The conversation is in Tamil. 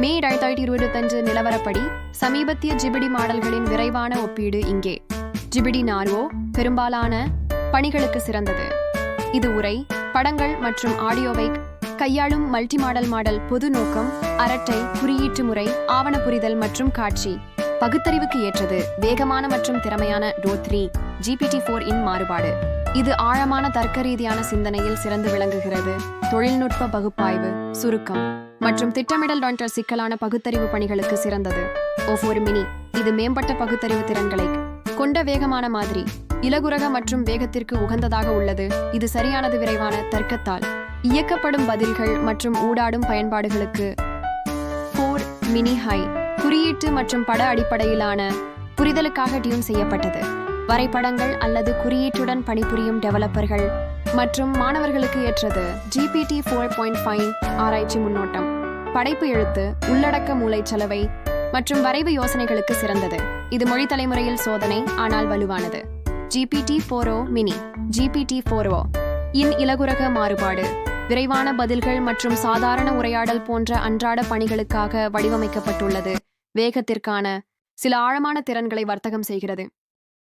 மே 2025 நிலவரப்படி சமீபத்திய ஜிபிடி மாடல்களின் விரைவான ஒப்பீடு இங்கே. ஜிபிடி நார்வோ பெரும்பாலான பணிகளுக்கு சிறந்தது. இது உரை, படங்கள் மற்றும் ஆடியோவை கையாளும் மல்டி மாடல் பொது நோக்கம், அரட்டை, குறியீட்டு முறை, ஆவண புரிதல் மற்றும் காட்சி பகுத்தறிவுக்கு ஏற்றது. வேகமான மற்றும் திறமையான டோ3 GPT-4 இன் மாறுபாடு. இது ஆழமான தர்க்க ரீதியான சிந்தனையில் சிறந்து விளங்குகிறது. தொழில்நுட்ப பகுப்பாய்வு, சுருக்கம் மற்றும் திட்டமிடல் போன்ற சிக்கலான பகுத்தறிவு பணிகளுக்கு சிறந்தது. O4 மினி இது மேம்பட்ட பகுத்தறிவு திறன்களை கொண்ட வேகமான மாதிரி, இலகுரக மற்றும் வேகத்திற்கு உகந்ததாக உள்ளது. இது சரியானது. விரைவான தர்க்கத்தால் இயக்கப்படும் பதில்கள் மற்றும் ஊடாடும் பயன்பாடுகளுக்கு. 4 மினி ஹை குறியீட்டு மற்றும் பட அடிப்படையிலான புரிதலுக்காக டியூன் செய்யப்பட்டது. வரைபடங்கள் அல்லது குறியீட்டுடன் பணிபுரியும் டெவலப்பர்கள் மற்றும் மாணவர்களுக்கு ஏற்றது. GPT 4.5 ஆராய்ச்சி முன்னோட்டம், படைப்பு எழுத்து, உள்ளடக்க மூளைச்சலவை மற்றும் வரைவு யோசனைகளுக்கு சிறந்தது. இது மொழி தலைமுறையில் சோதனை, ஆனால் வலுவானது. GPT-4o மினி GPT-4o இன் இலகுரக மாறுபாடு, விரைவான பதில்கள் மற்றும் சாதாரண உரையாடல் போன்ற அன்றாட பணிகளுக்காக வடிவமைக்கப்பட்டுள்ளது. வேகத்திற்கான சில ஆழமான திறன்களை வர்த்தகம் செய்கிறது.